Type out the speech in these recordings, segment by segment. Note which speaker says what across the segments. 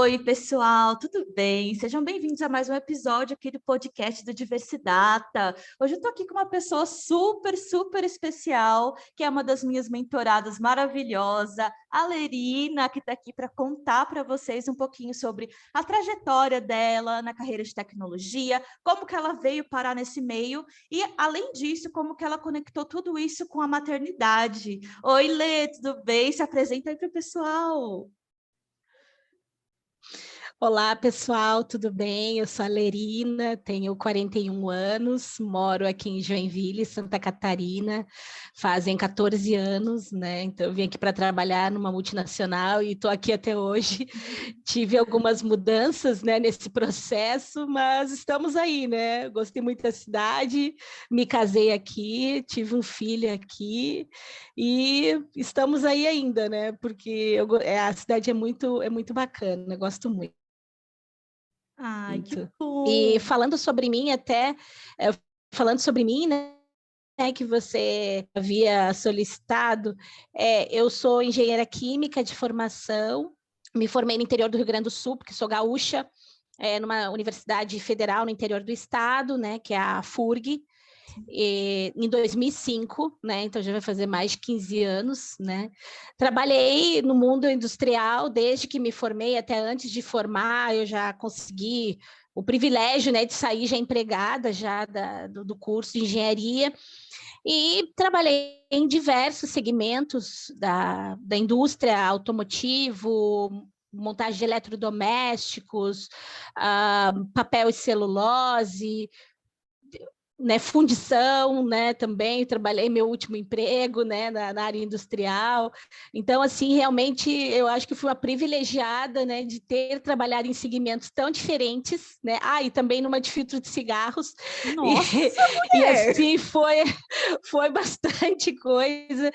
Speaker 1: Oi, pessoal, tudo bem? Sejam bem-vindos a mais um episódio aqui do podcast do Diversidata. Hoje eu tô aqui com uma pessoa super especial, que é uma das minhas mentoradas maravilhosa, a Lerina, que está aqui para contar para vocês um pouquinho sobre a trajetória dela na carreira de tecnologia, como que ela veio parar nesse meio e, além disso, como que ela conectou tudo isso com a maternidade. Oi, Lê, tudo bem? Se apresenta aí para o pessoal.
Speaker 2: Olá, pessoal, tudo bem? Eu sou a Lerina, tenho 41 anos, moro aqui em Joinville, Santa Catarina, fazem 14 anos, né? Então, eu vim aqui para trabalhar numa multinacional e estou aqui até hoje. Tive algumas mudanças, né, nesse processo, mas estamos aí, né? Gostei muito da cidade, me casei aqui, tive um filho aqui e estamos aí ainda, né? Porque a cidade é muito bacana, eu gosto muito.
Speaker 1: Ai, que
Speaker 2: Muito. E
Speaker 1: bom!
Speaker 2: falando sobre mim, falando sobre mim, né, que você havia solicitado, eu sou engenheira química de formação, me formei no interior do Rio Grande do Sul, porque sou gaúcha, numa universidade federal no interior do estado, né, que é a FURG, em 2005, né? Então já vai fazer mais de 15 anos, né? Trabalhei no mundo industrial desde que me formei, até antes de formar, eu já consegui o privilégio, né, de sair já empregada já do curso de engenharia e trabalhei em diversos segmentos da indústria automotivo, montagem de eletrodomésticos, papel e celulose, né, fundição, né, também trabalhei meu último emprego, né, na área industrial. Então, assim, realmente eu acho que fui uma privilegiada, né, de ter trabalhado em segmentos tão diferentes, né, e também numa de filtro de cigarros.
Speaker 1: Nossa,
Speaker 2: E
Speaker 1: mulher!
Speaker 2: assim foi bastante coisa,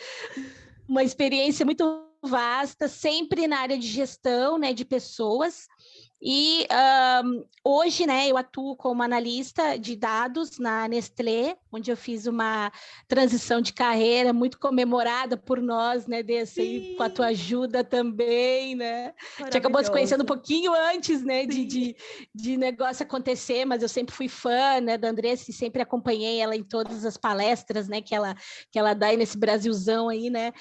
Speaker 2: uma experiência muito vasta, sempre na área de gestão, né, de pessoas. E hoje, né, eu atuo como analista de dados na Nestlé, onde eu fiz uma transição de carreira muito comemorada por nós, né, Dessa, aí com a tua
Speaker 1: Sim,
Speaker 2: ajuda também, né? A gente acabou se conhecendo um
Speaker 1: maravilhosa.
Speaker 2: pouquinho antes, né,
Speaker 1: Sim.
Speaker 2: de negócio acontecer, mas eu sempre fui fã, né, da Andressa e sempre acompanhei ela em todas as palestras, né, que ela dá aí nesse Brasilzão aí, né?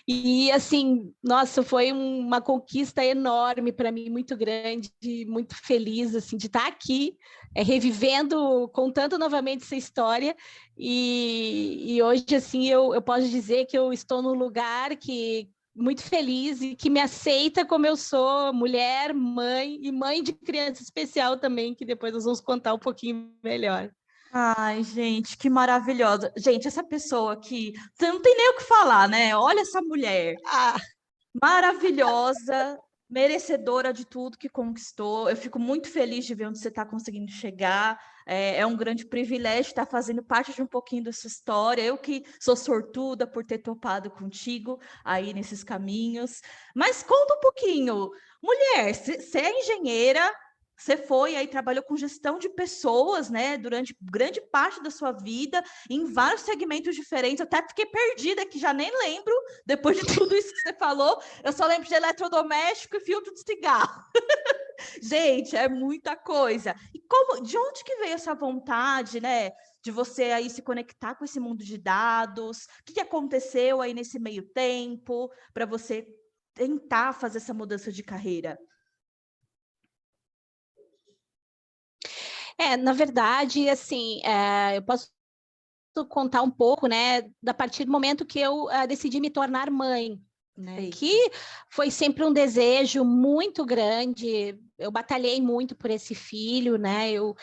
Speaker 2: E assim, nossa, foi uma conquista enorme para mim, muito grande, muito feliz assim de estar aqui, revivendo, contando novamente essa história. E hoje assim eu posso dizer que eu estou num lugar que muito feliz e que me aceita como eu sou, mulher, mãe e mãe de criança especial também, que depois nós vamos contar um pouquinho melhor.
Speaker 1: Ai, gente, que maravilhosa. Gente, essa pessoa aqui, você não tem nem o que falar, né? Olha essa mulher
Speaker 2: Ah,
Speaker 1: maravilhosa, merecedora de tudo que conquistou. Eu fico muito feliz de ver onde você está conseguindo chegar. É um grande privilégio estar fazendo parte de um pouquinho dessa história. Eu que sou sortuda por ter topado contigo aí nesses caminhos. Mas conta um pouquinho. Mulher, você é engenheira, você foi aí, trabalhou com gestão de pessoas, né, durante grande parte da sua vida, em vários segmentos diferentes. Eu até fiquei perdida, que já nem lembro, depois de tudo isso que você falou, eu só lembro de eletrodoméstico e filtro de cigarro. Gente, é muita coisa. E como, de onde que veio essa vontade, né, de você aí se conectar com esse mundo de dados? O que aconteceu aí nesse meio tempo para você tentar fazer essa mudança de carreira?
Speaker 2: na verdade, assim, eu posso contar um pouco, né, da partir do momento que eu decidi me tornar mãe, né,
Speaker 1: Perfeito.
Speaker 2: que foi sempre um desejo muito grande. Eu batalhei muito por esse filho, né? Eu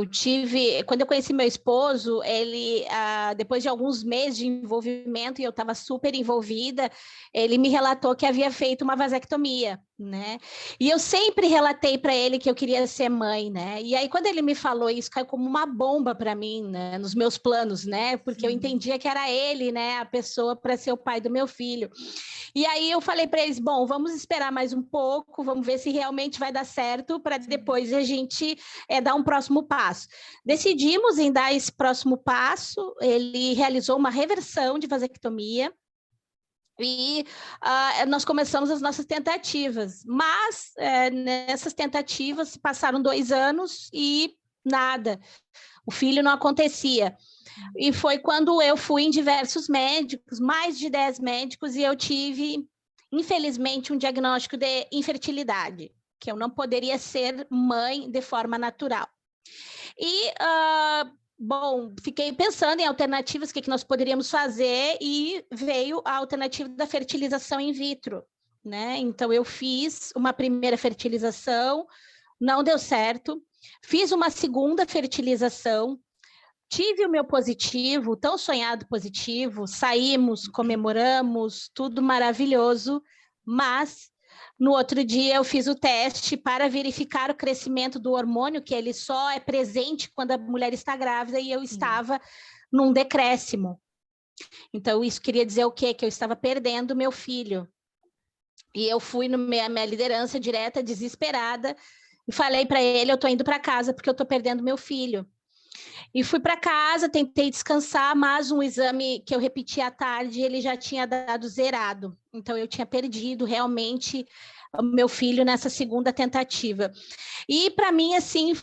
Speaker 2: tive, quando eu conheci meu esposo, ele, depois de alguns meses de envolvimento, e eu estava super envolvida, ele me relatou que havia feito uma vasectomia, né? E eu sempre relatei para ele que eu queria ser mãe, né? E aí, quando ele me falou isso, caiu como uma bomba para mim, né? Nos meus planos, né? Porque eu
Speaker 1: Sim.
Speaker 2: entendia que era ele, né? A pessoa para ser o pai do meu filho. E aí eu falei para eles: bom, vamos esperar mais um pouco, vamos ver se realmente vai dar certo para depois a gente dar um próximo passo. Decidimos em dar esse próximo passo. Ele realizou uma reversão de vasectomia. E nós começamos as nossas tentativas, mas nessas tentativas passaram 2 anos e nada, o filho não acontecia. E foi quando eu fui em diversos médicos, mais de 10 médicos, e eu tive, infelizmente, um diagnóstico de infertilidade, que eu não poderia ser mãe de forma natural. E bom, fiquei pensando em alternativas, o que nós poderíamos fazer, e veio a alternativa da fertilização in vitro, né? Então, eu fiz uma primeira fertilização, não deu certo, fiz uma segunda fertilização, tive o meu positivo, tão sonhado positivo, saímos, comemoramos, tudo maravilhoso, mas no outro dia eu fiz o teste para verificar o crescimento do hormônio, que ele só é presente quando a mulher está grávida, e eu estava num decréscimo. Então, isso queria dizer o quê? Que eu estava perdendo meu filho. E eu fui na minha liderança direta, desesperada, e falei para ele, eu estou indo para casa porque eu estou perdendo meu filho. E fui para casa, tentei descansar, mas um exame que eu repeti à tarde, ele já tinha dado zerado. Então, eu tinha perdido realmente o meu filho nessa segunda tentativa. E para mim, assim,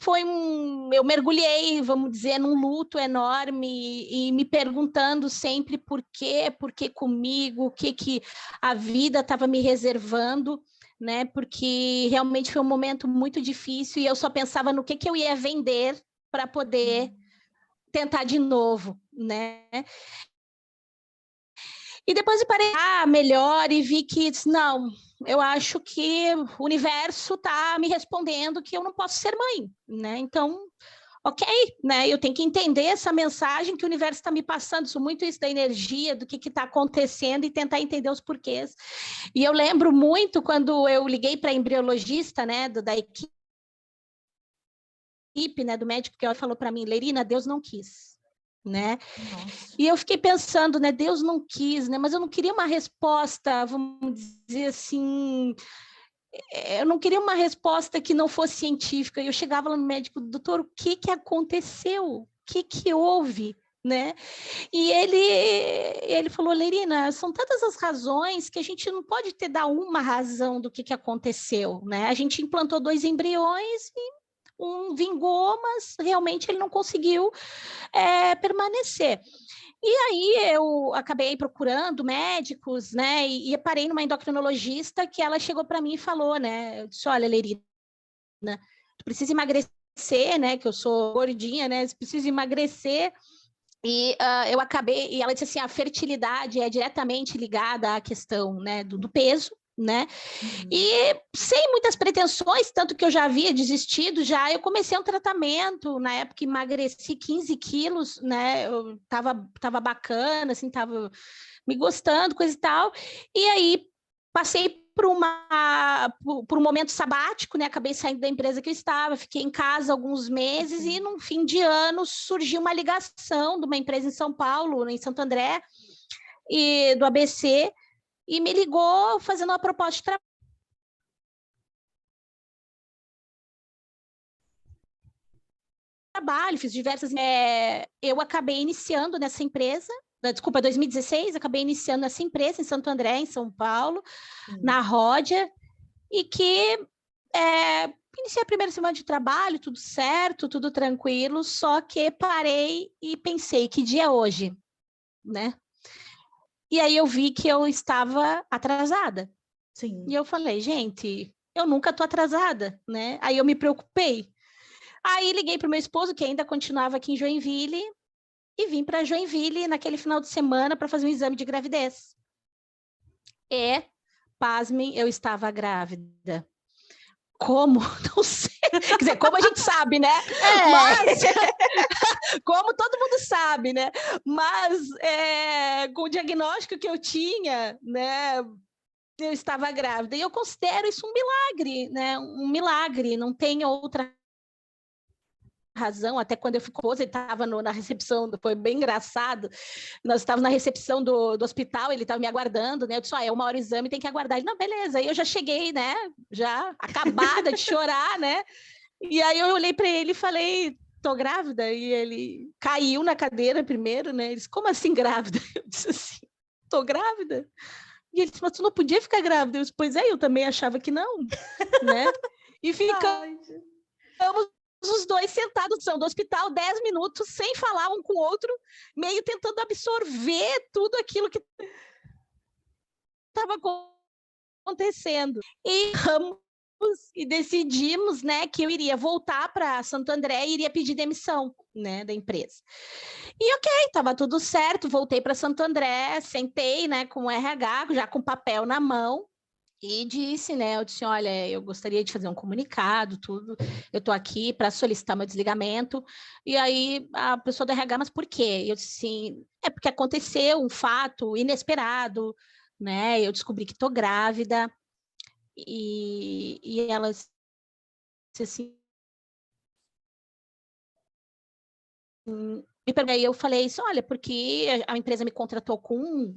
Speaker 2: eu mergulhei, vamos dizer, num luto enorme e me perguntando sempre por que comigo, o que a vida estava me reservando, né? Porque realmente foi um momento muito difícil e eu só pensava no que eu ia vender para poder tentar de novo, né? E depois eu parei melhor e vi que, não, eu acho que o universo está me respondendo que eu não posso ser mãe, né? Então, ok, né? Eu tenho que entender essa mensagem que o universo está me passando, muito isso da energia, do que está acontecendo e tentar entender os porquês. E eu lembro muito quando eu liguei para a embriologista, né, da equipe, né, do médico, que ela falou para mim, Lerina, Deus não quis. Né? E eu fiquei pensando, né? Deus não quis, né? Mas eu não queria uma resposta, vamos dizer assim, eu não queria uma resposta que não fosse científica. Eu chegava lá no médico, doutor, o que aconteceu? O que houve? Né? E ele falou, Lerina, são tantas as razões que a gente não pode dar uma razão do que aconteceu, né? A gente implantou 2 embriões e um vingou, mas realmente ele não conseguiu permanecer. E aí eu acabei procurando médicos, né? E parei numa endocrinologista que ela chegou para mim e falou, né? Eu disse, olha, Lerina, tu precisa emagrecer, né? Que eu sou gordinha, né? Você precisa emagrecer. E eu acabei, e ela disse assim, a fertilidade é diretamente ligada à questão, né, do peso, né? E sem muitas pretensões, tanto que eu já havia desistido, eu comecei um tratamento, na época emagreci 15 quilos, né? Eu tava bacana, assim, tava me gostando, coisa e tal. E aí passei por um momento sabático, né? Acabei saindo da empresa que eu estava, fiquei em casa alguns meses e no fim de ano surgiu uma ligação de uma empresa em São Paulo, em Santo André, e do ABC, e me ligou fazendo uma proposta de trabalho, fiz diversas. Eu acabei iniciando nessa empresa, desculpa, 2016, acabei iniciando nessa empresa em Santo André, em São Paulo, na Ródia, e que iniciei a primeira semana de trabalho, tudo certo, tudo tranquilo, só que parei e pensei, que dia é hoje, né? E aí eu vi que eu estava atrasada.
Speaker 1: Sim.
Speaker 2: E eu falei, gente, eu nunca tô atrasada, né? Aí eu me preocupei. Aí liguei para o meu esposo, que ainda continuava aqui em Joinville, e vim para Joinville naquele final de semana para fazer um exame de gravidez. E, pasmem, eu estava grávida. Como? Não sei. Quer dizer, como a gente sabe, né? Mas, como todo mundo sabe, né? Mas, com o diagnóstico que eu tinha, né? Eu estava grávida. E eu considero isso um milagre, né? Um milagre. Não tem outra razão, até quando eu fui com ele estava na recepção, foi bem engraçado, nós estávamos na recepção do hospital, ele estava me aguardando, né, eu disse, é 1 hora o exame, tem que aguardar, ele, não, beleza, aí eu já cheguei, né, já acabada de chorar, né, e aí eu olhei para ele e falei, tô grávida, e ele caiu na cadeira primeiro, né, ele disse, como assim grávida? Eu disse assim, tô grávida. E ele disse, mas tu não podia ficar grávida? Eu disse, pois é, eu também achava que não, né? E ficamos os dois sentados do hospital 10 minutos, sem falar um com o outro, meio tentando absorver tudo aquilo que estava acontecendo. E decidimos, né, que eu iria voltar para Santo André e iria pedir demissão, né, da empresa. E ok, estava tudo certo, voltei para Santo André, sentei, né, com o RH, já com papel na mão, e disse, né, eu disse, olha, eu gostaria de fazer um comunicado, tudo, eu estou aqui para solicitar meu desligamento. E aí a pessoa do RH, mas por quê? Eu disse assim, é porque aconteceu um fato inesperado, né, eu descobri que estou grávida, e ela disse assim, me perguntei, eu falei isso, olha, porque a empresa me contratou com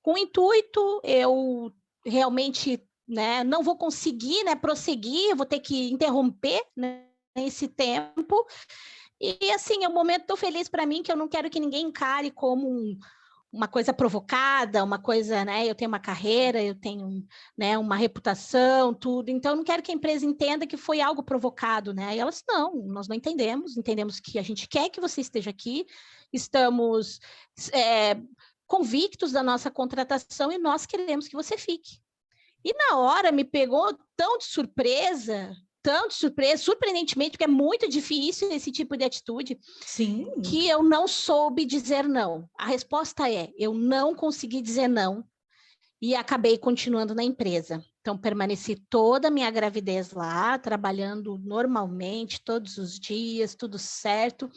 Speaker 2: o intuito, eu realmente, né, não vou conseguir, né, prosseguir, eu vou ter que interromper, né, esse tempo. E assim, é um momento tão feliz para mim que eu não quero que ninguém encare como uma coisa provocada, uma coisa, né? Eu tenho uma carreira, eu tenho, né, uma reputação, tudo. Então, eu não quero que a empresa entenda que foi algo provocado, né? E elas, não, nós não entendemos que a gente quer que você esteja aqui, estamos convictos da nossa contratação e nós queremos que você fique. E na hora me pegou tão de surpresa, surpreendentemente, porque é muito difícil esse tipo de atitude.
Speaker 1: Sim.
Speaker 2: Que eu não soube dizer não. A resposta é, eu não consegui dizer não e acabei continuando na empresa. Então, permaneci toda a minha gravidez lá, trabalhando normalmente, todos os dias, tudo certo.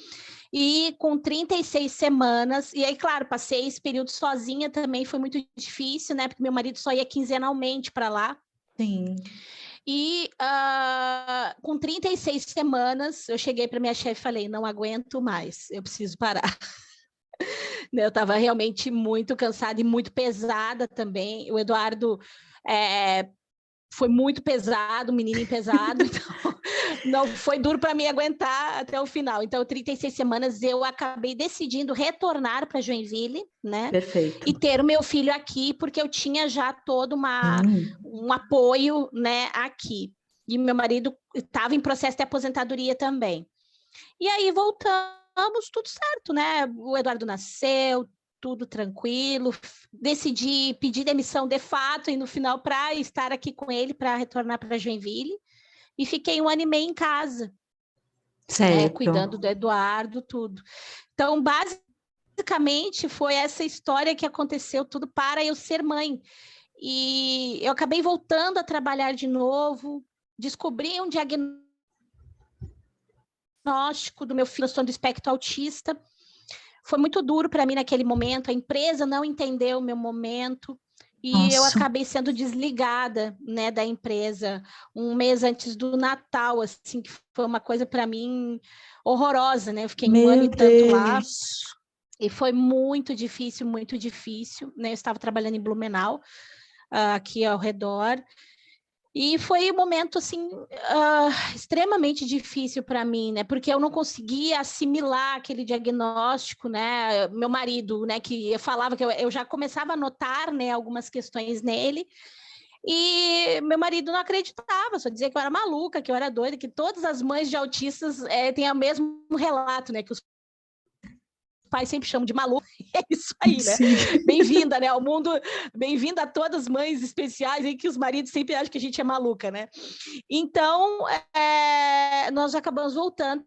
Speaker 2: E com 36 semanas, e aí, claro, passei esse período sozinha também, foi muito difícil, né? Porque meu marido só ia quinzenalmente para lá.
Speaker 1: Sim.
Speaker 2: E com 36 semanas, eu cheguei para minha chefe e falei, não aguento mais, eu preciso parar. Eu estava realmente muito cansada e muito pesada também. O Eduardo foi muito pesado, um menininho pesado, então não foi duro para mim aguentar até o final. Então, 36 semanas eu acabei decidindo retornar para Joinville, né?
Speaker 1: Perfeito.
Speaker 2: E ter o meu filho aqui, porque eu tinha já todo um apoio, né, aqui. E meu marido estava em processo de aposentadoria também. E aí voltamos, tudo certo, né? O Eduardo nasceu, tudo tranquilo, decidi pedir demissão de fato e no final para estar aqui com ele, para retornar para Joinville, e fiquei 1 ano e meio em casa, cuidando do Eduardo, tudo. Então, basicamente, foi essa história que aconteceu tudo para eu ser mãe. E eu acabei voltando a trabalhar de novo, descobri um diagnóstico do meu filho, transtorno do espectro autista. Foi muito duro para mim naquele momento, a empresa não entendeu o meu momento e eu acabei sendo desligada, né, da empresa 1 mês antes do Natal, assim, que foi uma coisa para mim horrorosa, né? Eu fiquei 1 ano e tanto lá e foi muito difícil, né? Eu estava trabalhando em Blumenau, aqui ao redor. E foi um momento, assim, extremamente difícil para mim, né? Porque eu não conseguia assimilar aquele diagnóstico, né? Meu marido, né? Que eu falava que eu já começava a notar, né? Algumas questões nele. E meu marido não acreditava, só dizia que eu era maluca, que eu era doida, que todas as mães de autistas têm o mesmo relato, né? Que os pais sempre chamam de maluco, é isso aí, né? Bem-vinda, né, ao mundo, bem-vinda a todas as mães especiais em que os maridos sempre acham que a gente é maluca, né? Então, nós acabamos voltando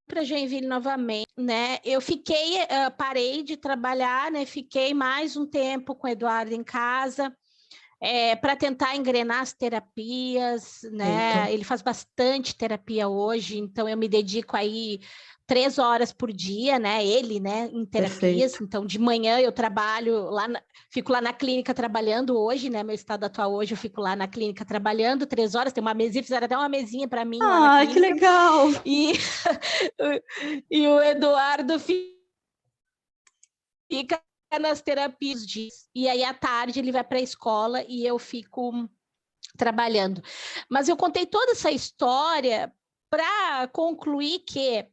Speaker 2: para Joinville novamente, né? Eu parei de trabalhar, né? Fiquei mais um tempo com o Eduardo em casa, para tentar engrenar as terapias, né? Ele faz bastante terapia hoje, então eu me dedico aí 3 horas por dia, né? Ele, né, em terapias. Perfeito. Então, de manhã eu trabalho fico lá na clínica trabalhando hoje, né? Meu estado atual hoje, eu fico lá na clínica trabalhando 3 horas, tem uma mesinha, fizeram até uma mesinha para mim lá na clínica.
Speaker 1: Que legal!
Speaker 2: E o Eduardo fica nas terapias e aí à tarde ele vai para a escola e eu fico trabalhando. Mas eu contei toda essa história para concluir que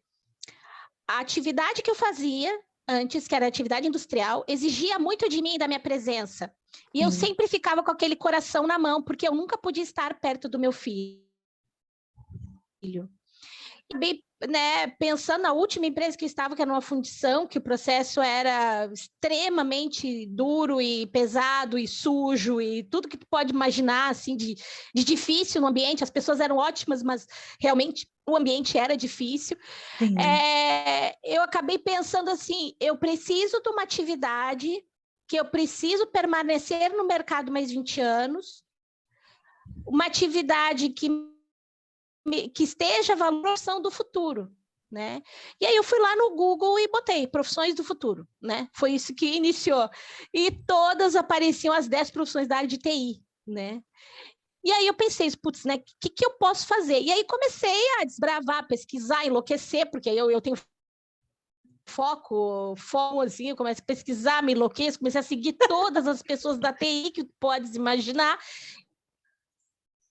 Speaker 2: a atividade que eu fazia, antes, que era atividade industrial, exigia muito de mim e da minha presença. E eu sempre ficava com aquele coração na mão, porque eu nunca podia estar perto do meu filho. E bem, né, pensando na última empresa que eu estava, que era uma fundição, que o processo era extremamente duro e pesado e sujo e tudo que tu pode imaginar, assim, de difícil no ambiente. As pessoas eram ótimas, mas realmente o ambiente era difícil. Eu acabei pensando assim, eu preciso de uma atividade que eu preciso permanecer no mercado mais 20 anos, uma atividade que esteja a valorização do futuro, né? E aí eu fui lá no Google e botei profissões do futuro, né? Foi isso que iniciou. E todas apareciam as 10 profissões da área de TI, né? E aí eu pensei, putz, né? O que eu posso fazer? E aí comecei a desbravar, pesquisar, enlouquecer, porque eu tenho foco, assim, eu comecei a pesquisar, me enlouqueço, comecei a seguir todas as pessoas da TI que podes imaginar,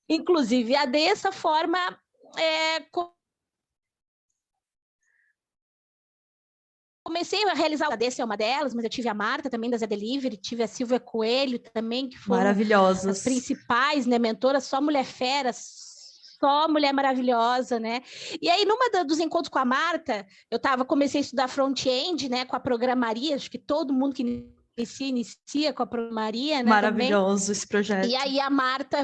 Speaker 2: inclusive a dessa forma, comecei a realizar, a dessa é uma delas, mas eu tive a Marta também da Zé Delivery, tive a Silvia Coelho também, que foram as principais, né, mentoras, só mulher fera, só mulher maravilhosa, né? E aí, numa dos encontros com a Marta, comecei a estudar front-end, né, com a programaria, acho que todo mundo que inicia com a programaria, né?
Speaker 1: Maravilhoso
Speaker 2: também.
Speaker 1: Esse projeto.
Speaker 2: E aí a Marta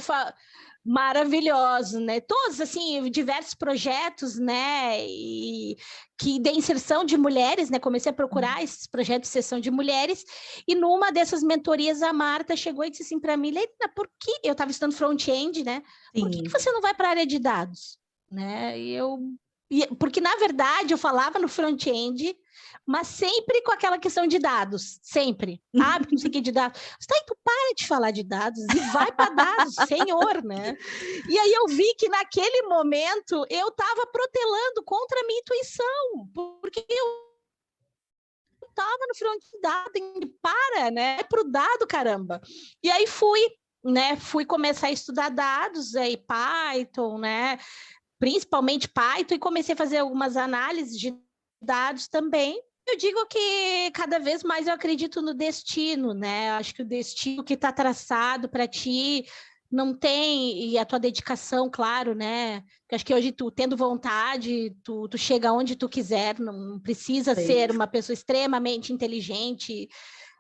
Speaker 2: maravilhoso, né? Todos, assim, diversos projetos, né? E que de inserção de mulheres, né? Comecei a procurar esses projetos de inserção de mulheres, e numa dessas mentorias a Marta chegou e disse assim para mim, Leila, por que eu estava estudando front-end, né? Por que você não vai para a área de dados, né? Porque na verdade eu falava no front-end, mas sempre com aquela questão de dados, sempre. Não sei o que de dados. Tu para de falar de dados e vai para dados, senhor, né? E aí eu vi que naquele momento eu estava protelando contra a minha intuição, porque eu estava no front de dados, né? Para o dado, caramba. E aí fui começar a estudar dados, aí Python, né? Principalmente Python, e comecei a fazer algumas análises de dados também. Eu digo que cada vez mais eu acredito no destino, né? Acho que o destino que está traçado para ti não tem, e a tua dedicação, claro, né? Porque acho que hoje tu, tendo vontade, tu chega onde tu quiser, não precisa ser uma pessoa extremamente inteligente.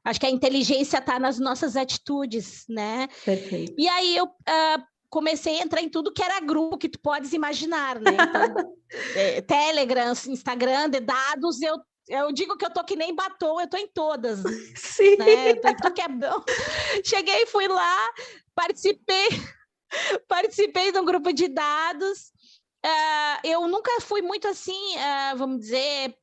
Speaker 2: Acho que a inteligência está nas nossas atitudes, né?
Speaker 1: Perfeito.
Speaker 2: E aí eu comecei a entrar em tudo que era grupo que tu podes imaginar, né? Então, Telegram, Instagram, de dados, eu digo que eu tô que nem batom, eu tô em todas.
Speaker 1: Sim.
Speaker 2: Né? Eu tô em tudo que é bom. Cheguei, fui lá, participei de um grupo de dados. Eu nunca fui muito assim, vamos dizer,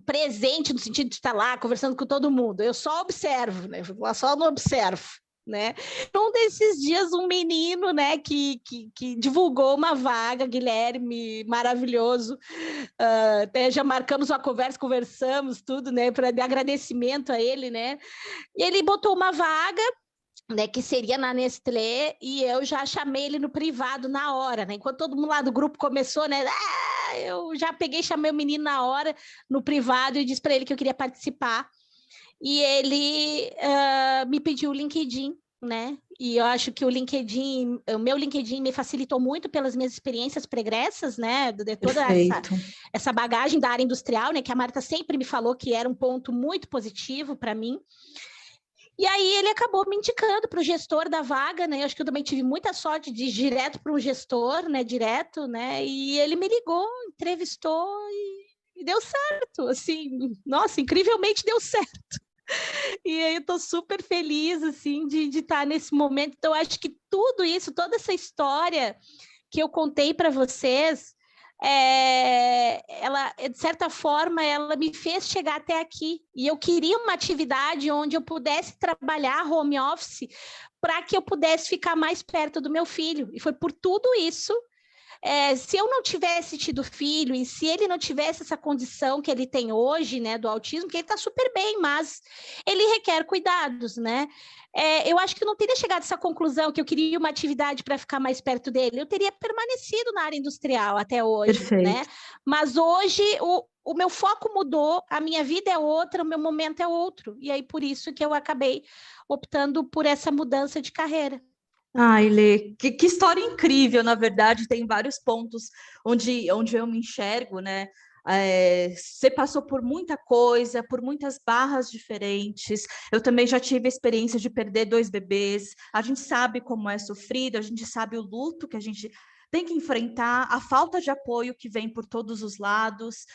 Speaker 2: presente no sentido de estar lá conversando com todo mundo. Eu só observo, né? Eu só não observo. Né? Um desses dias, um menino, né, que divulgou uma vaga, Guilherme, maravilhoso, até já marcamos uma conversa, conversamos tudo, né, de agradecimento a ele, né, e ele botou uma vaga, né, que seria na Nestlé, e eu já chamei ele no privado na hora, né, enquanto todo mundo lá do grupo começou, né, eu já peguei, chamei o menino na hora, no privado, e disse para ele que eu queria participar. E ele me pediu o LinkedIn, né? E eu acho que o meu LinkedIn me facilitou muito pelas minhas experiências pregressas, né? De toda essa bagagem da área industrial, né? Que a Marta sempre me falou que era um ponto muito positivo para mim. E aí ele acabou me indicando para o gestor da vaga, né? Eu acho que eu também tive muita sorte de ir direto para um gestor, né? Direto, né? E ele me ligou, entrevistou e deu certo, assim, nossa, incrivelmente deu certo. E aí eu estou super feliz, assim, de estar nesse momento. Então, acho que tudo isso, toda essa história que eu contei para vocês, ela, de certa forma, ela me fez chegar até aqui. E eu queria uma atividade onde eu pudesse trabalhar home office para que eu pudesse ficar mais perto do meu filho. E foi por tudo isso. Se eu não tivesse tido filho e se ele não tivesse essa condição que ele tem hoje, né, do autismo, que ele está super bem, mas ele requer cuidados, né? Eu acho que eu não teria chegado a essa conclusão que eu queria uma atividade para ficar mais perto dele. Eu teria permanecido na área industrial até hoje, né? Mas hoje o meu foco mudou, a minha vida é outra, o meu momento é outro. E aí, por isso que eu acabei optando por essa mudança de carreira.
Speaker 1: Ai, Lê, que história incrível, na verdade, tem vários pontos onde eu me enxergo, né? Você passou por muita coisa, por muitas barras diferentes. Eu também já tive a experiência de perder 2 bebês. A gente sabe como é sofrido, a gente sabe o luto que a gente tem que enfrentar, a falta de apoio que vem por todos os lados.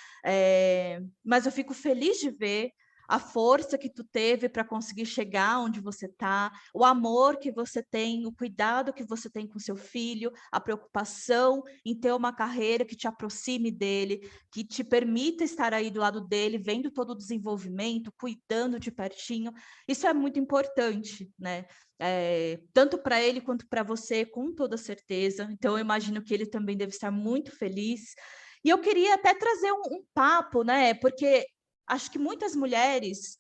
Speaker 1: Mas eu fico feliz de ver a força que tu teve para conseguir chegar onde você está, o amor que você tem, o cuidado que você tem com seu filho, a preocupação em ter uma carreira que te aproxime dele, que te permita estar aí do lado dele, vendo todo o desenvolvimento, cuidando de pertinho. Isso é muito importante, né? Tanto para ele quanto para você, com toda certeza. Então, eu imagino que ele também deve estar muito feliz. E eu queria até trazer um papo, né? Porque acho que muitas mulheres,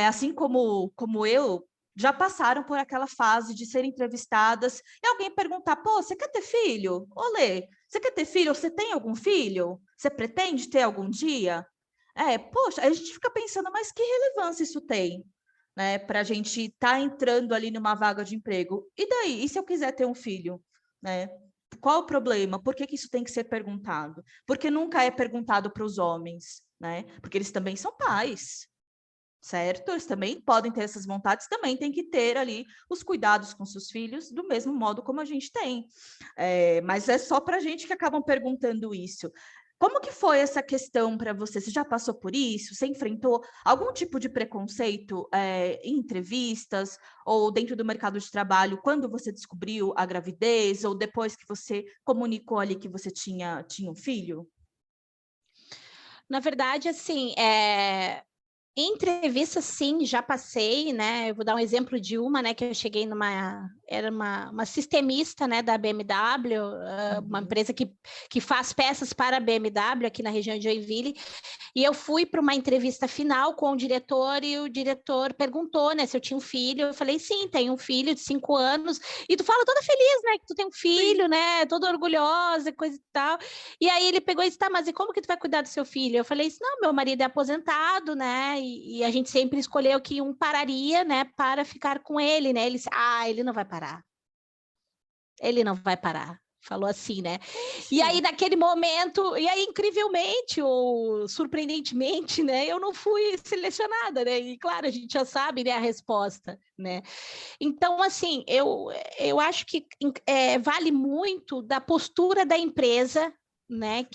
Speaker 1: assim como eu, já passaram por aquela fase de serem entrevistadas e alguém perguntar: pô, você quer ter filho? Olê, você quer ter filho? Você tem algum filho? Você pretende ter algum dia? Poxa, a gente fica pensando, mas que relevância isso tem, né? Para a gente estar entrando ali numa vaga de emprego. E daí? E se eu quiser ter um filho? Né? Qual o problema? Por que isso tem que ser perguntado? Porque nunca é perguntado para os homens, né? Porque eles também são pais, certo? Eles também podem ter essas vontades, também tem que ter ali os cuidados com seus filhos, do mesmo modo como a gente tem. Mas é só para a gente que acabam perguntando isso. Como que foi essa questão para você? Você já passou por isso? Você enfrentou algum tipo de preconceito em entrevistas ou dentro do mercado de trabalho quando você descobriu a gravidez ou depois que você comunicou ali que você tinha um filho?
Speaker 2: Na verdade, assim, em entrevista, sim, já passei, né? Eu vou dar um exemplo de uma, né? Que eu cheguei era uma sistemista, né? Da BMW, uma empresa que faz peças para a BMW aqui na região de Joinville. E eu fui para uma entrevista final com o diretor e o diretor perguntou, né, se eu tinha um filho. Eu falei, sim, tenho um filho de 5 anos. E tu fala toda feliz, né, que tu tem um filho, né, toda orgulhosa, coisa e tal. E aí ele pegou e disse, tá, mas e como que tu vai cuidar do seu filho? Eu falei, não, meu marido é aposentado, né, e a gente sempre escolheu que um pararia, né, para ficar com ele, né. Ele disse, ele não vai parar. Ele não vai parar. Falou assim, né? E aí, naquele momento, e aí, incrivelmente ou surpreendentemente, né? Eu não fui selecionada, né? E claro, a gente já sabe, né, a resposta, né? Então, assim, eu acho que vale muito da postura da empresa, né?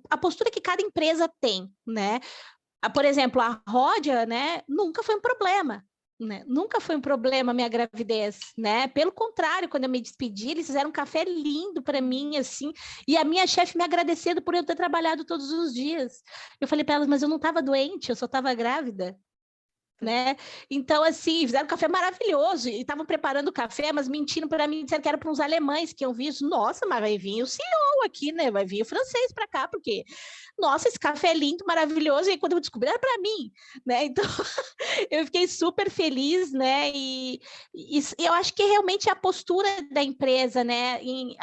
Speaker 2: A postura que cada empresa tem, né? Por exemplo, a Ródia, né? Nunca foi um problema. Né? Nunca foi um problema a minha gravidez, né? Pelo contrário, quando eu me despedi, eles fizeram um café lindo para mim, assim, e a minha chefe me agradecendo por eu ter trabalhado todos os dias. Eu falei para elas, mas eu não estava doente, eu só estava grávida. Né? Então, assim, fizeram um café maravilhoso e estavam preparando o café, mas mentindo para mim, disseram que era para uns alemães que iam vir. Nossa, mas vai vir o CEO aqui, né? Vai vir o francês para cá, porque, nossa, esse café é lindo, maravilhoso. E quando eu descobri, era para mim, né? Então, eu fiquei super feliz, né? E eu acho que realmente é a postura da empresa, né? Em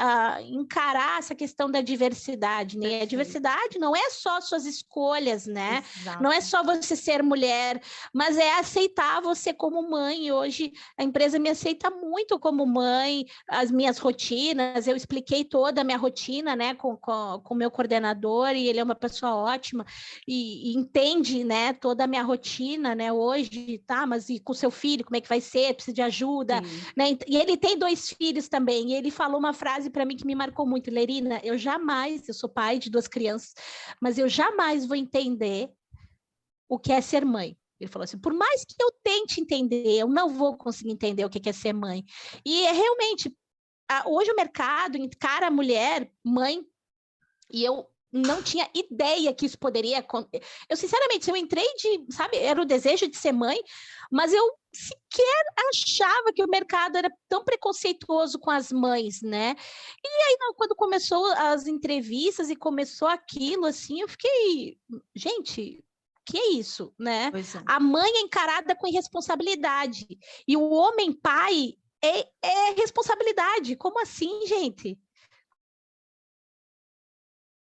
Speaker 2: encarar essa questão da diversidade, né? Perfeito. A diversidade não é só suas escolhas, né? Exato. Não é só você ser mulher, mas é aceitar você como mãe. Hoje a empresa me aceita muito como mãe, as minhas rotinas, eu expliquei toda a minha rotina, né, com o meu coordenador, e ele é uma pessoa ótima e entende, né, toda a minha rotina, né, hoje, tá, mas e com seu filho, como é que vai ser? Precisa de ajuda, né? E ele tem 2 filhos também, e ele falou uma frase para mim que me marcou muito, Lerina, eu sou pai de 2 crianças, mas eu jamais vou entender o que é ser mãe. Ele falou assim, por mais que eu tente entender, eu não vou conseguir entender o que é ser mãe. E realmente, hoje o mercado encara a mulher mãe, e eu não tinha ideia que isso poderia... Eu, sinceramente, eu entrei sabe, era o desejo de ser mãe, mas eu sequer achava que o mercado era tão preconceituoso com as mães, né? E aí, quando começou as entrevistas e começou aquilo, assim, eu fiquei... Gente... Que é isso, né? É. A mãe é encarada com irresponsabilidade e o homem pai é responsabilidade. Como assim, gente?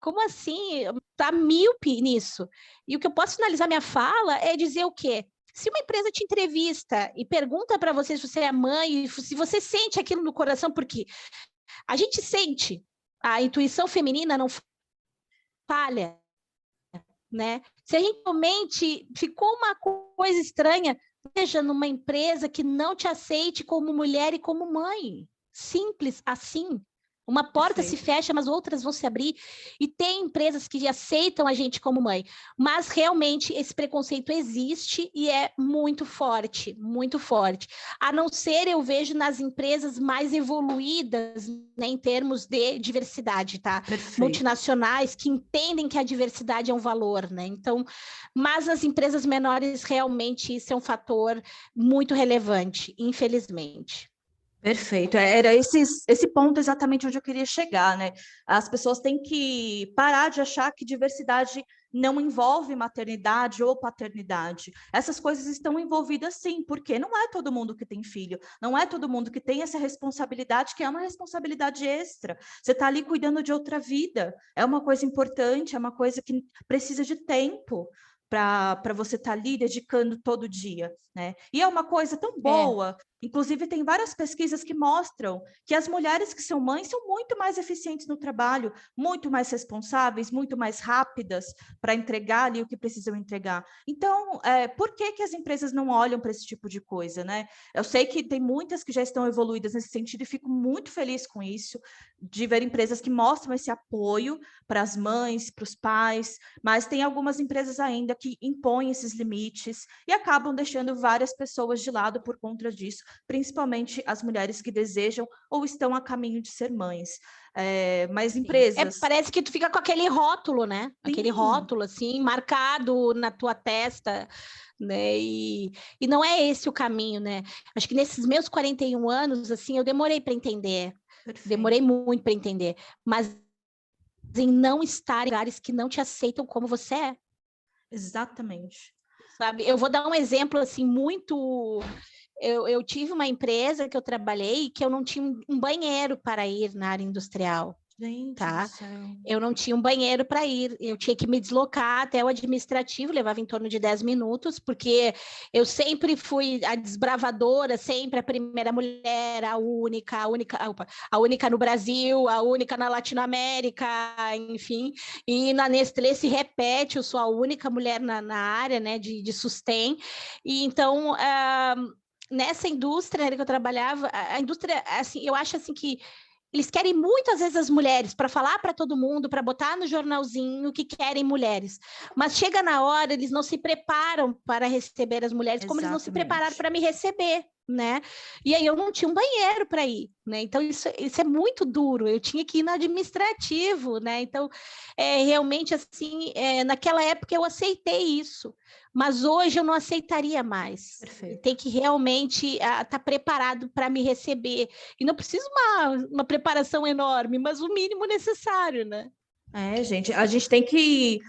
Speaker 2: como assim? Tá míope nisso. E o que eu posso finalizar minha fala é dizer o quê? Se uma empresa te entrevista e pergunta para você se você é mãe, se você sente aquilo no coração, porque a gente sente, a intuição feminina não falha, né? Se a gente realmente ficou uma coisa estranha, seja numa empresa que não te aceite como mulher e como mãe. Simples assim. Uma porta se fecha, mas outras vão se abrir. E tem empresas que aceitam a gente como mãe. Mas realmente esse preconceito existe e é muito forte, muito forte. A não ser, eu vejo nas empresas mais evoluídas, né, em termos de diversidade, tá?
Speaker 1: Perfeito.
Speaker 2: Multinacionais que entendem que a diversidade é um valor, né? Então, mas nas empresas menores, realmente isso é um fator muito relevante, infelizmente.
Speaker 1: Perfeito. Era esse ponto exatamente onde eu queria chegar, né? As pessoas têm que parar de achar que diversidade não envolve maternidade ou paternidade. Essas coisas estão envolvidas sim, porque não é todo mundo que tem filho, não é todo mundo que tem essa responsabilidade, que é uma responsabilidade extra. Você está ali cuidando de outra vida, é uma coisa importante, é uma coisa que precisa de tempo para você estar ali dedicando todo dia, né? E é uma coisa tão boa. Inclusive, tem várias pesquisas que mostram que as mulheres que são mães são muito mais eficientes no trabalho, muito mais responsáveis, muito mais rápidas para entregar ali o que precisam entregar. Então, por que que as empresas não olham para esse tipo de coisa, né? Eu sei que tem muitas que já estão evoluídas nesse sentido e fico muito feliz com isso, de ver empresas que mostram esse apoio para as mães, para os pais, mas tem algumas empresas ainda que impõem esses limites e acabam deixando várias pessoas de lado por conta disso, principalmente as mulheres que desejam ou estão a caminho de ser mães. Mas empresas...
Speaker 2: Parece que tu fica com aquele rótulo, né?
Speaker 1: Sim.
Speaker 2: Aquele rótulo, assim, marcado na tua testa, né? E não é esse o caminho, né? Acho que nesses meus 41 anos, assim, eu demorei para entender.
Speaker 1: Perfeito.
Speaker 2: Demorei muito para entender. Mas em não estar em lugares que não te aceitam como você é.
Speaker 1: Exatamente.
Speaker 2: Sabe? Eu vou dar um exemplo, assim, muito... Eu tive uma empresa que eu trabalhei que eu não tinha um banheiro para ir na área industrial.
Speaker 1: Gente
Speaker 2: Tá?
Speaker 1: do céu.
Speaker 2: Eu não tinha um banheiro para ir, eu tinha que me deslocar até o administrativo, levava em torno de 10 minutos, porque eu sempre fui a desbravadora, sempre a primeira mulher, a única no Brasil, a única na Latinoamérica, enfim, e na Nestlé se repete, eu sou a única mulher na área, né, de sustento, e então... nessa indústria que eu trabalhava, a indústria, assim, eu acho assim que eles querem muitas vezes as mulheres para falar para todo mundo, para botar no jornalzinho que querem mulheres. Mas chega na hora, eles não se preparam para receber as mulheres, como eles não se prepararam para me receber, né? E aí eu não tinha um banheiro para ir, né? Então isso é muito duro. Eu tinha que ir no administrativo, né? Então, realmente assim, naquela época eu aceitei isso. Mas hoje eu não aceitaria mais.
Speaker 1: Perfeito.
Speaker 2: Tem que realmente estar preparado para me receber. E não precisa uma preparação enorme, mas o mínimo necessário, né?
Speaker 1: Gente, a gente tem que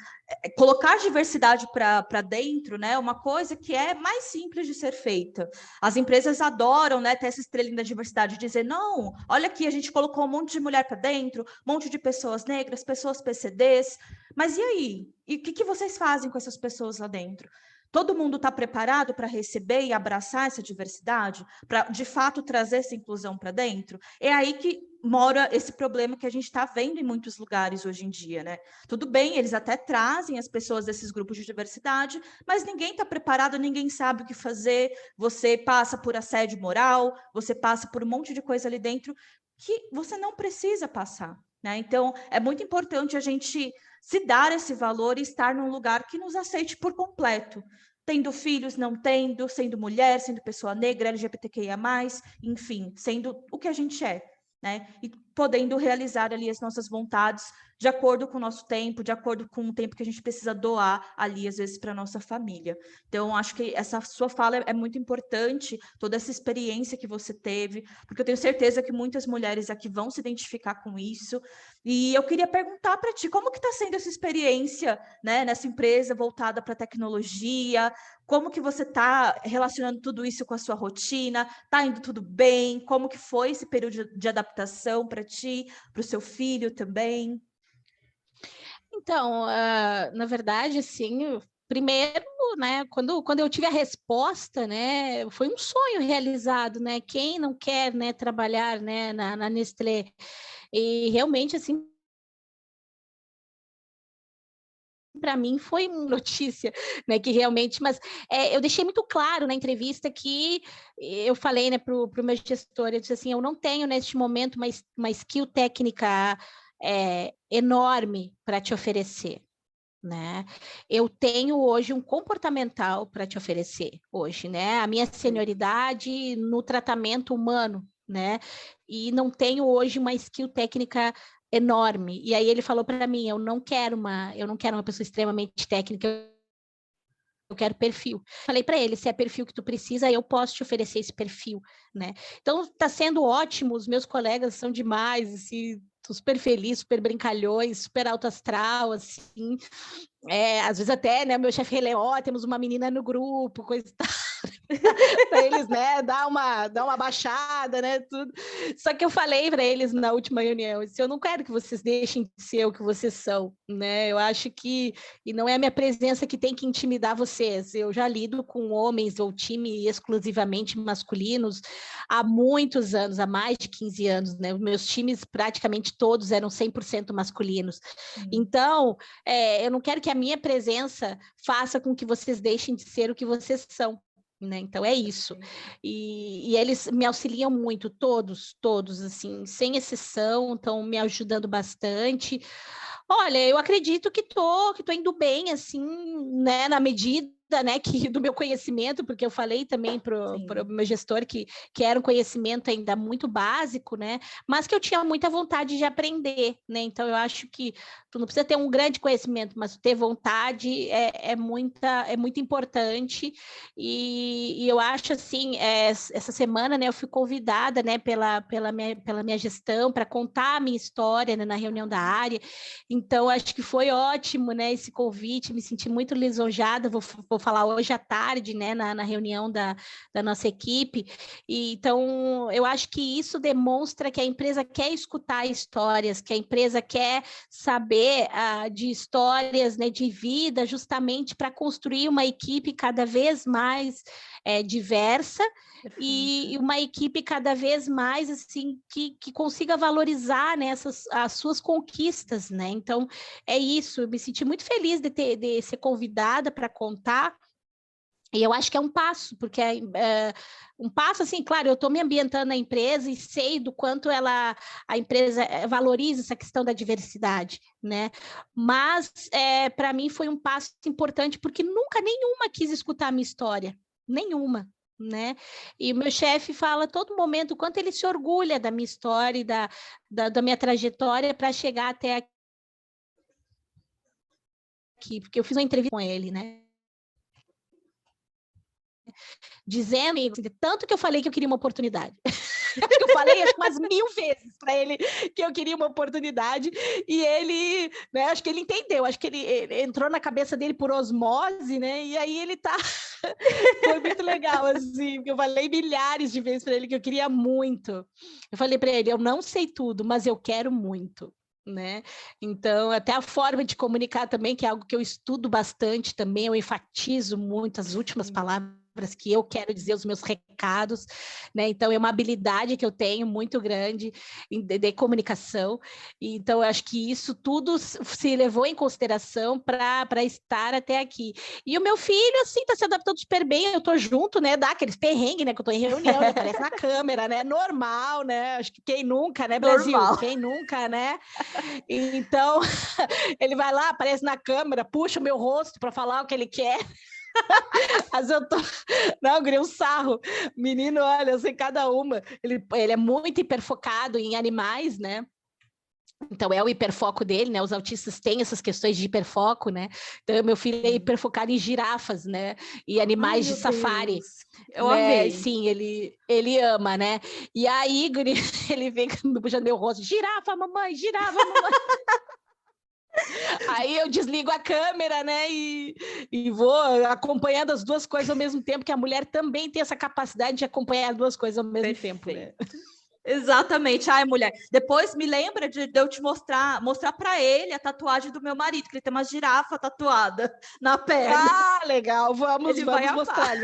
Speaker 1: colocar a diversidade para dentro, né? Uma coisa que é mais simples de ser feita. As empresas adoram, né, ter essa estrelinha da diversidade, dizer, não, olha aqui, a gente colocou um monte de mulher para dentro, um monte de pessoas negras, pessoas PCDs, mas e aí? E o que vocês fazem com essas pessoas lá dentro? Todo mundo está preparado para receber e abraçar essa diversidade, para de fato trazer essa inclusão para dentro? É aí que mora esse problema que a gente está vendo em muitos lugares hoje em dia, né? Tudo bem, eles até trazem as pessoas desses grupos de diversidade, mas ninguém está preparado, ninguém sabe o que fazer. Você passa por assédio moral, você passa por um monte de coisa ali dentro que você não precisa passar, né? Então, é muito importante a gente se dar esse valor e estar num lugar que nos aceite por completo. Tendo filhos, não tendo, sendo mulher, sendo pessoa negra, LGBTQIA+, enfim, sendo o que a gente é, né? E podendo realizar ali as nossas vontades de acordo com o nosso tempo, de acordo com o tempo que a gente precisa doar ali, às vezes, para a nossa família. Então, acho que essa sua fala é muito importante, toda essa experiência que você teve, porque eu tenho certeza que muitas mulheres aqui vão se identificar com isso. E eu queria perguntar para ti, como que está sendo essa experiência, né, nessa empresa voltada para tecnologia? Como que você está relacionando tudo isso com a sua rotina? Está indo tudo bem? Como que foi esse período de adaptação para ti, para o seu filho também?
Speaker 2: Então, na verdade, assim, primeiro, né, quando eu tive a resposta, né, foi um sonho realizado, né? Quem não quer, né, trabalhar, né, na Nestlé? E realmente, assim, para mim foi uma notícia, né, que realmente, mas eu deixei muito claro na entrevista que eu falei, né, para o meu gestor, eu disse assim, eu não tenho neste momento uma skill técnica enorme para te oferecer, né? Eu tenho hoje um comportamental para te oferecer hoje, né? A minha senioridade no tratamento humano, né? E não tenho hoje uma skill técnica enorme. E aí ele falou para mim, eu não quero uma pessoa extremamente técnica, eu quero perfil. Falei para ele, se é perfil que tu precisa, eu posso te oferecer esse perfil, né? Então está sendo ótimo, os meus colegas são demais, assim, super felizes, super brincalhões, super alto astral, assim. Às vezes até, né, meu chefe releou, temos uma menina no grupo, coisa e tal. Para eles, né, dar uma baixada, né, tudo. Só que eu falei para eles na última reunião, eu não quero que vocês deixem de ser o que vocês são, né? Eu acho que e não é a minha presença que tem que intimidar vocês. Eu já lido com homens ou time exclusivamente masculinos há muitos anos, há mais de 15 anos, né? Os meus times praticamente todos eram 100% masculinos. Então, eu não quero que a minha presença faça com que vocês deixem de ser o que vocês são. Né? Então é isso. E eles me auxiliam muito, todos, assim, sem exceção, estão me ajudando bastante. Olha, eu acredito que tô indo bem, assim, né, na medida, né, que do meu conhecimento, porque eu falei também para o meu gestor que era um conhecimento ainda muito básico, né, mas que eu tinha muita vontade de aprender, né, então eu acho que tu não precisa ter um grande conhecimento, mas ter vontade é muito importante, e eu acho, assim, essa semana, né, eu fui convidada, né, pela minha gestão para contar a minha história, né, na reunião da área. Então, acho que foi ótimo, né, esse convite, me senti muito lisonjada, vou falar hoje à tarde, né, na reunião da nossa equipe, e, então, eu acho que isso demonstra que a empresa quer escutar histórias, que a empresa quer saber de histórias, né, de vida, justamente para construir uma equipe cada vez mais diversa, e uma equipe cada vez mais assim que consiga valorizar, né, as suas conquistas, né? Então é isso. Eu me senti muito feliz de ser convidada para contar. E eu acho que é um passo, porque um passo, assim, claro, eu estou me ambientando na empresa e sei do quanto a empresa valoriza essa questão da diversidade, né? Mas, para mim, foi um passo importante, porque nunca nenhuma quis escutar a minha história, nenhuma, né? E o meu chefe fala a todo momento o quanto ele se orgulha da minha história e da minha trajetória para chegar até aqui, porque eu fiz uma entrevista com ele, né? Dizendo, tanto que eu falei que eu queria uma oportunidade. Acho que eu falei umas 1000 vezes para ele que eu queria uma oportunidade, e ele, né, acho que ele entendeu, acho que ele entrou na cabeça dele por osmose, né, e aí ele tá... Foi muito legal, assim, porque eu falei milhares de vezes para ele que eu queria muito. Eu falei para ele, eu não sei tudo, mas eu quero muito. Né? Então, até a forma de comunicar também, que é algo que eu estudo bastante também, eu enfatizo muito as últimas palavras que eu quero dizer, os meus recados, né? Então, é uma habilidade que eu tenho muito grande de comunicação. Então, eu acho que isso tudo se levou em consideração para estar até aqui. E o meu filho, assim, está se adaptando super bem, eu estou junto, né? Dá aqueles perrengues, né? Que eu estou em reunião, ele aparece na câmera, né? Normal, né? Acho que quem nunca, né, Brasil? Normal. Quem nunca, né? Então, ele vai lá, aparece na câmera, puxa o meu rosto para falar o que ele quer. Mas eu tô... Não, eu um sarro. Menino, olha, eu sei cada uma. Ele é muito hiperfocado em animais, né? Então, é o hiperfoco dele, né? Os autistas têm essas questões de hiperfoco, né? Então, meu filho é hiperfocado em girafas, né? E animais de safari. Deus.
Speaker 1: Eu
Speaker 2: né?
Speaker 1: amei.
Speaker 2: Sim, ele ama, né? E aí, ele vem puxando meu rosto, girafa, mamãe, girafa, mamãe. Aí eu desligo a câmera, né? E vou acompanhando as duas coisas ao mesmo tempo, que a mulher também tem essa capacidade de acompanhar as duas coisas ao mesmo tempo, né?
Speaker 1: Exatamente. Ai, mulher, depois me lembra de eu te mostrar para ele a tatuagem do meu marido, que ele tem uma girafa tatuada na perna.
Speaker 2: Ah, legal,
Speaker 1: Ele vai
Speaker 2: vamos
Speaker 1: amar.
Speaker 2: mostrar.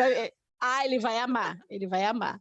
Speaker 2: Ele vai amar, ele vai amar.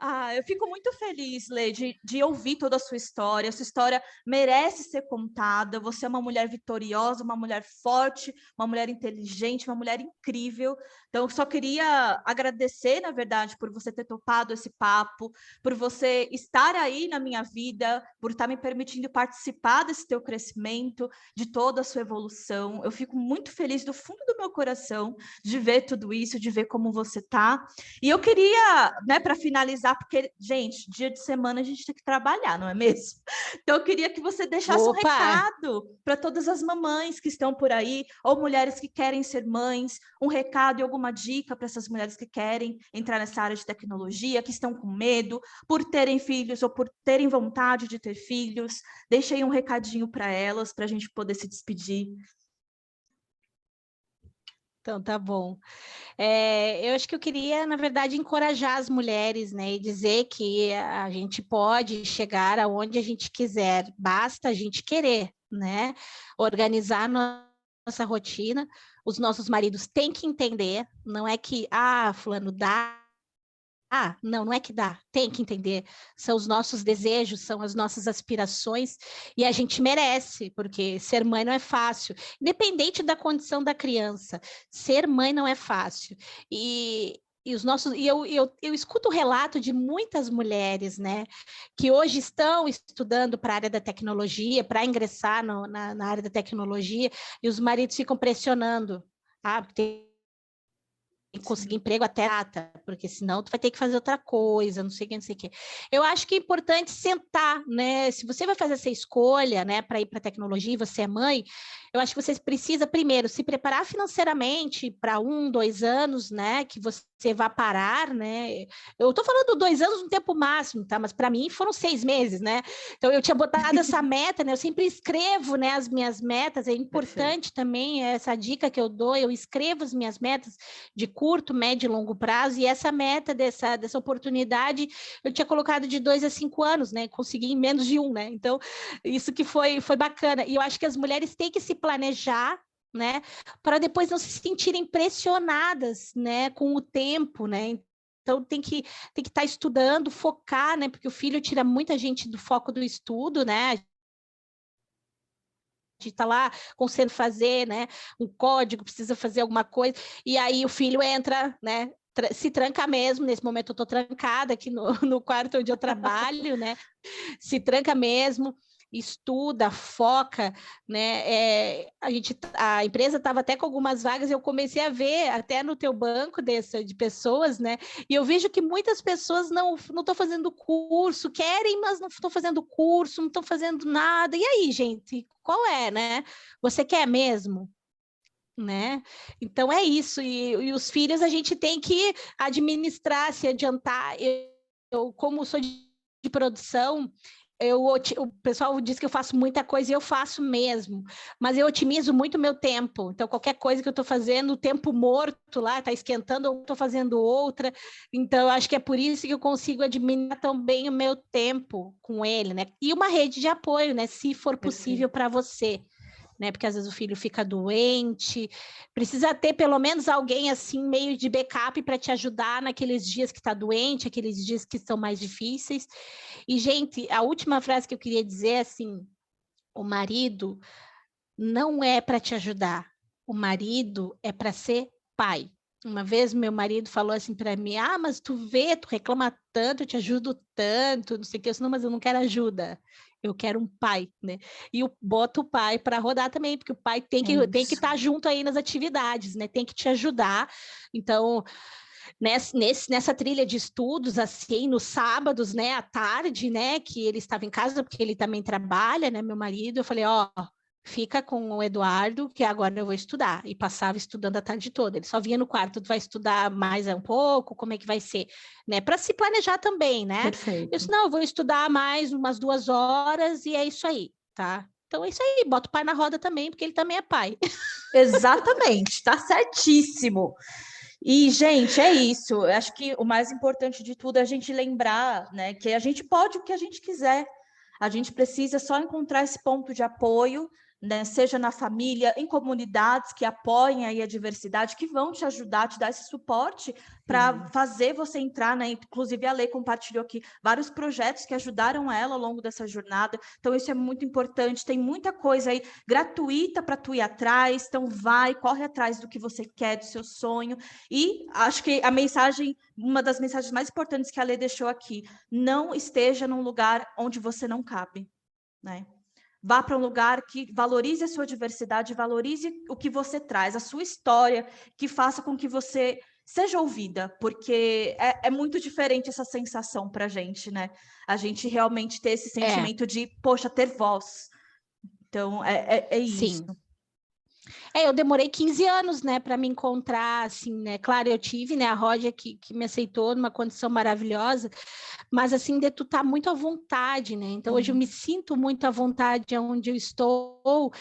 Speaker 1: Ah, eu fico muito feliz, Lê, de ouvir toda a sua história. A sua história merece ser contada. Você é uma mulher vitoriosa, uma mulher forte, uma mulher inteligente, uma mulher incrível. Então, eu só queria agradecer, na verdade, por você ter topado esse papo, por você estar aí na minha vida, por estar me permitindo participar desse teu crescimento, de toda a sua evolução. Eu fico muito feliz do fundo do meu coração de ver tudo isso, de ver como você tá. E eu queria, né, para finalizar, porque, gente, dia de semana a gente tem que trabalhar, não é mesmo? Então, eu queria que você deixasse um
Speaker 2: Opa!
Speaker 1: recado para todas as mamães que estão por aí, ou mulheres que querem ser mães, um recado e alguma dica para essas mulheres que querem entrar nessa área de tecnologia, que estão com medo por terem filhos ou por terem vontade de ter filhos. Deixei um recadinho para elas, para a gente poder se despedir.
Speaker 2: Então, tá bom. Eu acho que eu queria, na verdade, encorajar as mulheres, né, e dizer que a gente pode chegar aonde a gente quiser, basta a gente querer, né, organizar nossa rotina. Os nossos maridos têm que entender, não é que, fulano dá. Não é que dá, tem que entender. São os nossos desejos, são as nossas aspirações, e a gente merece, porque ser mãe não é fácil, independente da condição da criança, ser mãe não é fácil. Eu escuto o relato de muitas mulheres, né, que hoje estão estudando para a área da tecnologia, para ingressar na área da tecnologia, e os maridos ficam pressionando. Porque conseguir emprego até data, porque senão tu vai ter que fazer outra coisa, não sei o que, não sei o que. Eu acho que é importante sentar, né? Se você vai fazer essa escolha, né, para ir para a tecnologia e você é mãe, eu acho que você precisa primeiro se preparar financeiramente para 1, 2 anos, né, que você vá parar, né? Eu estou falando 2 anos no tempo máximo, tá? Mas para mim foram 6 meses, né? Então eu tinha botado essa meta, né? Eu sempre escrevo, né, as minhas metas. É importante também essa dica que eu dou. Eu escrevo as minhas metas de curto, médio e longo prazo, e essa meta dessa oportunidade eu tinha colocado de 2 a 5 anos, né? Consegui em menos de 1, né? Então, isso que foi bacana. E eu acho que as mulheres têm que se planejar, né? Para depois não se sentirem pressionadas, né? Com o tempo, né? Então tem que estar estudando, focar, né? Porque o filho tira muita gente do foco do estudo, né? A gente está lá conseguindo fazer, né, um código, precisa fazer alguma coisa, e aí o filho entra, né, se tranca mesmo. Nesse momento eu estou trancada aqui no quarto onde eu trabalho, né, se tranca mesmo, estuda, foca, né? A empresa estava até com algumas vagas, eu comecei a ver até no teu banco de pessoas, né? E eu vejo que muitas pessoas não estão fazendo curso, querem, mas não estão fazendo curso, não estão fazendo nada. E aí, gente, qual é, né? Você quer mesmo? Né? Então é isso, e os filhos a gente tem que administrar, se adiantar. Eu como sou de produção, o pessoal diz que eu faço muita coisa e eu faço mesmo, mas eu otimizo muito o meu tempo. Então, qualquer coisa que eu estou fazendo, o tempo morto lá, está esquentando, eu estou fazendo outra. Então, eu acho que é por isso que eu consigo administrar tão bem o meu tempo com ele, né? E uma rede de apoio, né? Se for possível para você. Né? Porque às vezes o filho fica doente, precisa ter pelo menos alguém assim, meio de backup para te ajudar naqueles dias que está doente, aqueles dias que são mais difíceis. E, gente, a última frase que eu queria dizer é assim: o marido não é para te ajudar, o marido é para ser pai. Uma vez meu marido falou assim para mim: mas tu vê, tu reclama tanto, eu te ajudo tanto, não sei o que, eu disse, não, mas eu não quero ajuda, eu quero um pai, né? E eu boto o pai para rodar também, porque o pai tem que estar junto aí nas atividades, né? Tem que te ajudar. Então, nessa trilha de estudos, assim, nos sábados, né, à tarde, né, que ele estava em casa, porque ele também trabalha, né, meu marido, eu falei, fica com o Eduardo, que agora eu vou estudar. E passava estudando a tarde toda. Ele só vinha no quarto, tu vai estudar mais um pouco, como é que vai ser? Né? Para se planejar também, né?
Speaker 1: Perfeito.
Speaker 2: Eu disse, não, eu vou estudar mais umas 2 horas e é isso aí, tá? Então é isso aí, bota o pai na roda também, porque ele também é pai.
Speaker 1: Exatamente, tá certíssimo. E, gente, é isso. Eu acho que o mais importante de tudo é a gente lembrar, né, que a gente pode o que a gente quiser. A gente precisa só encontrar esse ponto de apoio, né, seja na família, em comunidades que apoiem aí a diversidade, que vão te ajudar, te dar esse suporte para fazer você entrar, né? Inclusive a Lei compartilhou aqui vários projetos que ajudaram ela ao longo dessa jornada. Então isso é muito importante. Tem muita coisa aí gratuita para tu ir atrás. Então vai, corre atrás do que você quer, do seu sonho. E acho que a mensagem, uma das mensagens mais importantes que a Lei deixou aqui, não esteja num lugar onde você não cabe, né? Vá para um lugar que valorize a sua diversidade, valorize o que você traz, a sua história, que faça com que você seja ouvida, porque é muito diferente essa sensação para a gente, né? A gente realmente ter esse
Speaker 2: É,
Speaker 1: sentimento de, poxa, ter voz. Então, é isso.
Speaker 2: sim. Eu demorei 15 anos, né, para me encontrar, assim, né, claro, eu tive, né, a Rodia que me aceitou numa condição maravilhosa, mas, assim, de tu tá muito à vontade, né, então hoje eu me sinto muito à vontade onde eu estou,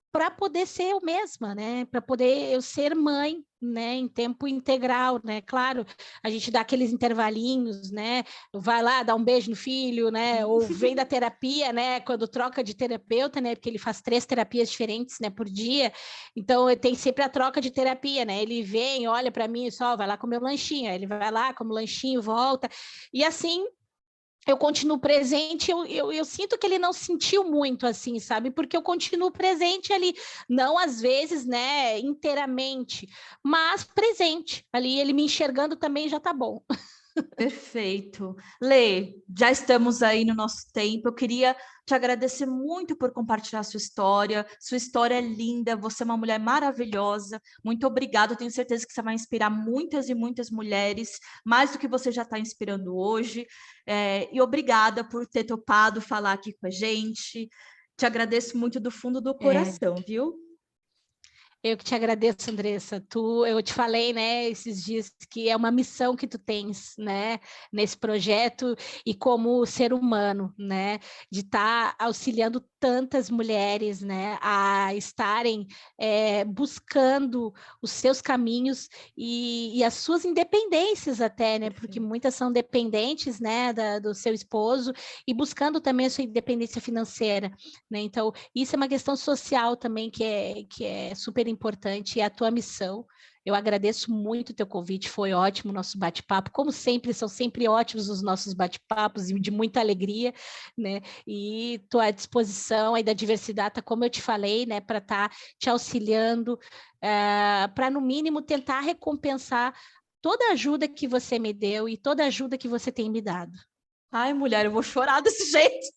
Speaker 2: para poder ser eu mesma, né, para poder eu ser mãe, né, em tempo integral, né, claro, a gente dá aqueles intervalinhos, né, vai lá, dá um beijo no filho, né, ou vem da terapia, né, quando troca de terapeuta, né, porque ele faz 3 terapias diferentes, né, por dia, então tem sempre a troca de terapia, né, ele vem, olha para mim, só vai lá comer o lanchinho, aí ele vai lá, come o lanchinho, volta, e assim eu continuo presente, eu sinto que ele não sentiu muito assim, sabe? Porque eu continuo presente ali, não às vezes, né, inteiramente, mas presente ali, ele me enxergando também já tá bom.
Speaker 1: Perfeito. Lê, já estamos aí no nosso tempo. Eu queria te agradecer muito por compartilhar sua história. Sua história é linda, você é uma mulher maravilhosa. Muito obrigada. Eu tenho certeza que você vai inspirar muitas e muitas mulheres, mais do que você já está inspirando hoje. E obrigada por ter topado falar aqui com a gente. Te agradeço muito do fundo do
Speaker 2: É,
Speaker 1: coração, viu?
Speaker 2: eu que te agradeço, Andressa. Eu te falei, né, esses dias que é uma missão que tu tens, né, nesse projeto e como ser humano, né, de estar auxiliando tantas mulheres, né, a estarem buscando os seus caminhos e as suas independências até, né, porque
Speaker 1: Perfeito.
Speaker 2: muitas são dependentes, né, do seu esposo e buscando também a sua independência financeira, né. Então, isso é uma questão social também que é super importante, é a tua missão. Eu agradeço muito o teu convite, foi ótimo o nosso bate-papo. Como sempre, são sempre ótimos os nossos bate-papos e de muita alegria, né? E estou à disposição aí da diversidade, tá, como eu te falei, né, para estar te auxiliando, para no mínimo tentar recompensar toda a ajuda que você me deu e toda a ajuda que você tem me dado.
Speaker 1: Ai, mulher, eu vou chorar desse jeito.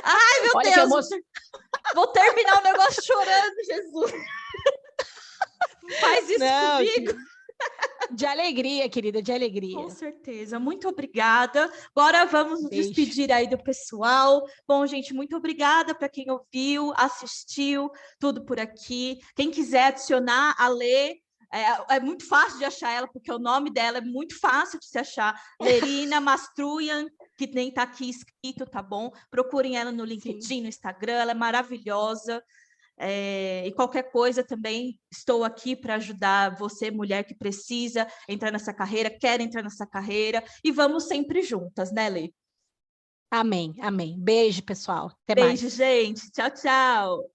Speaker 1: Ai, meu
Speaker 2: Olha que
Speaker 1: Deus,
Speaker 2: emoção.
Speaker 1: vou terminar o negócio chorando, Jesus. Faz isso
Speaker 2: Não,
Speaker 1: comigo.
Speaker 2: de alegria, querida, de
Speaker 1: Com
Speaker 2: alegria.
Speaker 1: certeza, muito obrigada. Agora vamos nos
Speaker 2: Beijo.
Speaker 1: despedir aí do pessoal. Bom, gente, muito obrigada para quem ouviu, assistiu, tudo por aqui. Quem quiser adicionar a Lê, é muito fácil de achar ela, porque o nome dela é muito fácil de se achar. Lerina Mastruian, que nem está aqui escrito, tá bom? Procurem ela no
Speaker 2: Sim.
Speaker 1: LinkedIn, no Instagram, ela é maravilhosa. E qualquer coisa também estou aqui para ajudar você, mulher que precisa entrar nessa carreira, quer entrar nessa carreira, e vamos sempre juntas, né, Lê?
Speaker 2: Amém, amém. Beijo, pessoal. Até
Speaker 1: Beijo,
Speaker 2: mais.
Speaker 1: gente. Tchau, tchau.